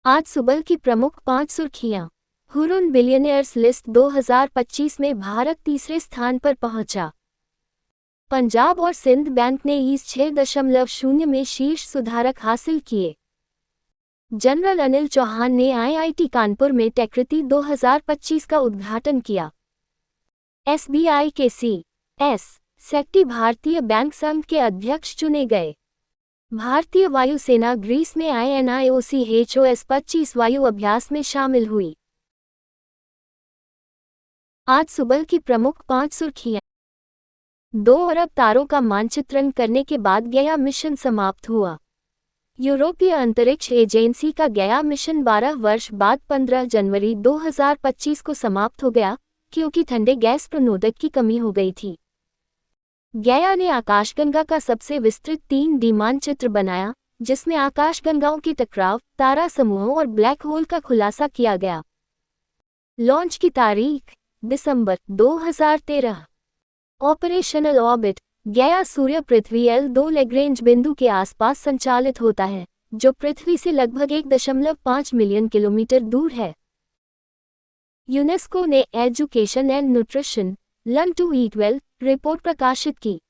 आज सुबह की प्रमुख 5 सुर्खियां। हुरुन बिलियनियर्स लिस्ट 2025 में भारत तीसरे स्थान पर पहुंचा। पंजाब और सिंध बैंक ने ईज 6.0 में शीर्ष सुधारक हासिल किए। जनरल अनिल चौहान ने आईआईटी कानपुर में टेक्रिती 2025 का उद्घाटन किया। एसबीआई के सी.एस. सेट्टी भारतीय बैंक संघ के अध्यक्ष चुने गए। भारतीय वायुसेना ग्रीस में INIOCHOS-25 वायु अभ्यास में शामिल हुई। आज सुबह की प्रमुख 5 सुर्खियां। 2 अरब तारों का मानचित्रण करने के बाद गया मिशन समाप्त हुआ। यूरोपीय अंतरिक्ष एजेंसी का गया मिशन 12 वर्ष बाद 15 जनवरी 2025 को समाप्त हो गया, क्योंकि ठंडे गैस प्रणोदक की कमी हो गई थी। गया ने आकाशगंगा का सबसे विस्तृत 3D मानचित्र बनाया, जिसमें आकाशगंगाओं के टकराव, तारा समूहों और ब्लैक होल का खुलासा किया गया। लॉन्च की तारीख दिसंबर 2013। ऑपरेशनल ऑर्बिट गया सूर्य पृथ्वी L2 लैग्रेंज बिंदु के आसपास संचालित होता है, जो पृथ्वी से लगभग 1.5 मिलियन किलोमीटर दूर है। यूनेस्को ने education and nutrition learn to eat well report प्रकाशित की।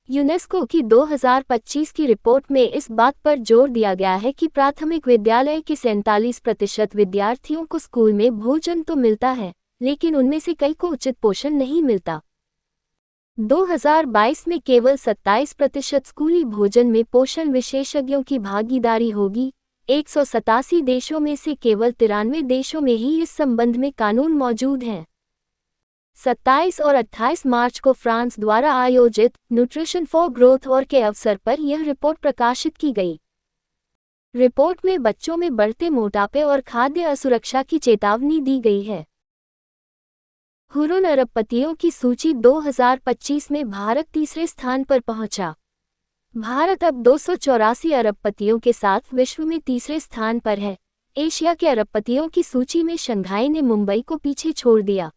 यूनेस्को की 2025 की रिपोर्ट में इस बात पर जोर दिया गया है कि प्राथमिक विद्यालय के 47% विद्यार्थियों को स्कूल में भोजन तो मिलता है, लेकिन उनमें से कई को उचित पोषण नहीं मिलता। 2022 में केवल 27% स्कूली भोजन में पोषण विशेषज्ञों की भागीदारी होगी। 187 देशों में से केवल 93 देशों में ही इस संबंध में कानून मौजूद हैं। 27 और 28 मार्च को फ्रांस द्वारा आयोजित न्यूट्रिशन फॉर ग्रोथ और के अवसर पर यह रिपोर्ट प्रकाशित की गई। रिपोर्ट में बच्चों में बढ़ते मोटापे और खाद्य असुरक्षा की चेतावनी दी गई है। हुरुन अरबपतियों की सूची 2025 में भारत तीसरे स्थान पर पहुंचा। भारत अब 284 अरबपतियों के साथ विश्व में तीसरे स्थान पर है। एशिया के अरबपतियों की सूची में शंघाई ने मुंबई को पीछे छोड़ दिया।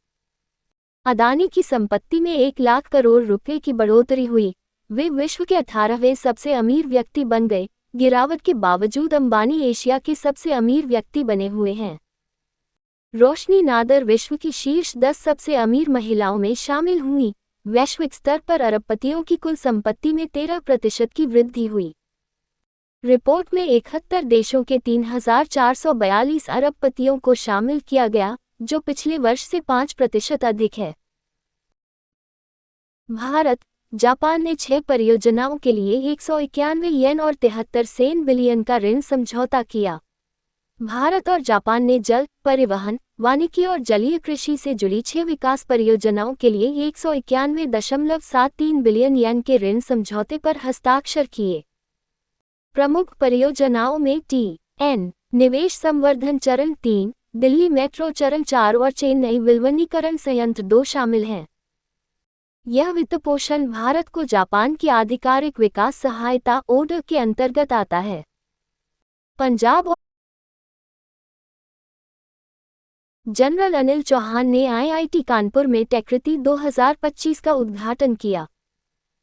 अदानी की संपत्ति में 1 लाख करोड़ रुपए की बढ़ोतरी हुई। वे विश्व के 18वें सबसे अमीर व्यक्ति बन गए। गिरावट के बावजूद अंबानी एशिया के सबसे अमीर व्यक्ति बने हुए हैं। रोशनी नादर विश्व की शीर्ष 10 सबसे अमीर महिलाओं में शामिल हुई। वैश्विक स्तर पर अरबपतियों की कुल संपत्ति में 13% की वृद्धि हुई। रिपोर्ट में 71 देशों के 3442 अरबपतियों को शामिल किया गया, जो पिछले वर्ष से 5% अधिक है। भारत, जापान ने 6 परियोजनाओं के लिए 191 येन और 73 सेन बिलियन का ऋण समझौता किया। भारत और जापान ने जल, परिवहन, वानिकी और जलीय कृषि से जुड़ी 6 विकास परियोजनाओं के लिए 191.73 बिलियन येन के ऋण समझौते पर हस्ताक्षर किए। प्रमुख परियोजनाओं में TN निवेश संवर्धन चरण 3, दिल्ली मेट्रो चरण 4 और चेन्नई विलवनीकरण संयंत्र 2 शामिल हैं। यह वित्तपोषण भारत को जापान की आधिकारिक विकास सहायता ODA के अंतर्गत आता है। पंजाब और जनरल अनिल चौहान ने आईआईटी कानपुर में टेक्रिती 2025 का उद्घाटन किया।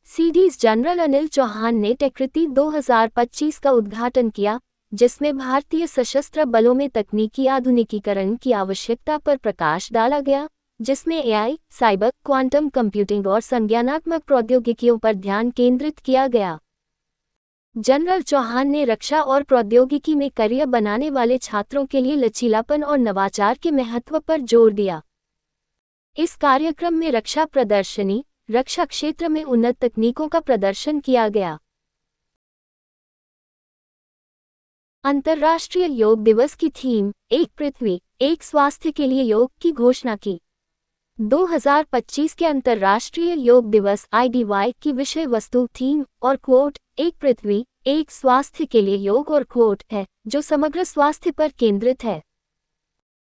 सीडीएस जनरल अनिल चौहान ने टेक्रिती 2025 का उद्घाटन किया, जिसमें भारतीय सशस्त्र बलों में तकनीकी आधुनिकीकरण की आवश्यकता पर प्रकाश डाला गया, जिसमें AI, साइबर, क्वांटम कंप्यूटिंग और संज्ञानात्मक प्रौद्योगिकियों पर ध्यान केंद्रित किया गया। जनरल चौहान ने रक्षा और प्रौद्योगिकी में करियर बनाने वाले छात्रों के लिए लचीलापन और नवाचार के महत्व पर जोर दिया। इस कार्यक्रम में रक्षा प्रदर्शनी, रक्षा क्षेत्र में उन्नत तकनीकों का प्रदर्शन किया गया। अंतर्राष्ट्रीय योग दिवस की थीम एक पृथ्वी, एक स्वास्थ्य के लिए योग की घोषणा की। 2025 के अंतर्राष्ट्रीय योग दिवस IDY की विषय वस्तु थीम और क्वोट एक पृथ्वी, एक स्वास्थ्य के लिए योग और क्वोट है, जो समग्र स्वास्थ्य पर केंद्रित है।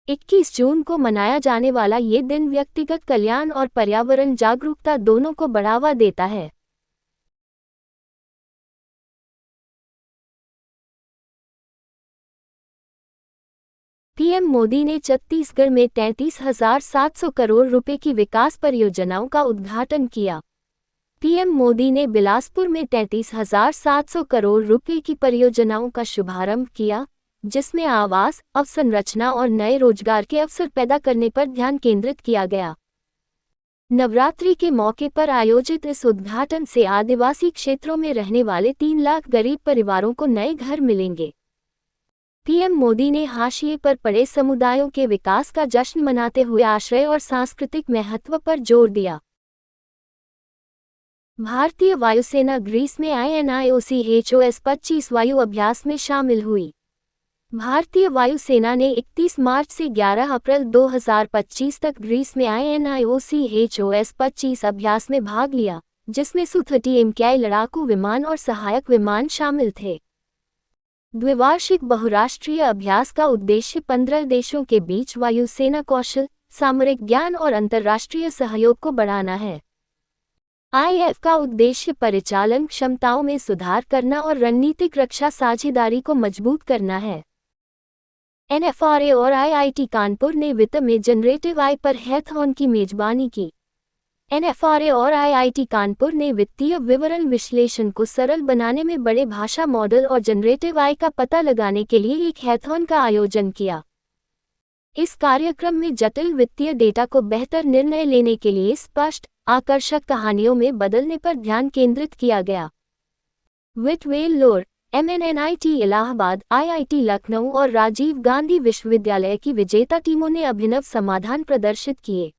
21 जून को मनाया जाने वाला ये दिन व्यक्तिगत कल्याण और पर्यावरण जागरूकता दोनों को बढ़ावा देता है। पीएम मोदी ने छत्तीसगढ़ में 33,700 करोड़ रुपए की विकास परियोजनाओं का उद्घाटन किया। पीएम मोदी ने बिलासपुर में 33,700 करोड़ रुपए की परियोजनाओं का शुभारंभ किया, जिसमें आवास, अवसंरचना और नए रोजगार के अवसर पैदा करने पर ध्यान केंद्रित किया गया। नवरात्रि के मौके पर आयोजित इस उद्घाटन से आदिवासी क्षेत्रों में रहने वाले 3 लाख गरीब परिवारों को नए घर मिलेंगे। पीएम मोदी ने हाशिए पर पड़े समुदायों के विकास का जश्न मनाते हुए आश्रय और सांस्कृतिक महत्व पर जोर दिया। भारतीय वायुसेना ग्रीस में INIOCHOS-25 वायु अभ्यास में शामिल हुई। भारतीय वायुसेना ने 31 मार्च से 11 अप्रैल 2025 तक ग्रीस में INIOCHOS-25 अभ्यास में भाग लिया, जिसमें Su-30 MKI लड़ाकू विमान और सहायक विमान शामिल थे। द्विवार्षिक बहुराष्ट्रीय अभ्यास का उद्देश्य 15 देशों के बीच वायुसेना कौशल, सामरिक ज्ञान और अंतर्राष्ट्रीय सहयोग को बढ़ाना है। IF का उद्देश्य परिचालन क्षमताओं में सुधार करना और रणनीतिक रक्षा साझेदारी को मजबूत करना है। NFRA और IIT कानपुर ने वित्त में जनरेटिव AI पर हैकाथॉन की मेजबानी की। NFRA और IIT कानपुर ने वित्तीय विवरण विश्लेषण को सरल बनाने में बड़े भाषा मॉडल और जनरेटिव AI का पता लगाने के लिए एक हैकाथॉन का आयोजन किया। इस कार्यक्रम में जटिल वित्तीय डेटा को बेहतर निर्णय लेने के लिए स्पष्ट, आकर्षक कहानियों में बदलने पर ध्यान केंद्रित किया गया। विटवेल्लोर, MNNIT इलाहाबाद, IIT लखनऊ और राजीव गांधी विश्वविद्यालय की विजेता टीमों ने अभिनव समाधान प्रदर्शित किए।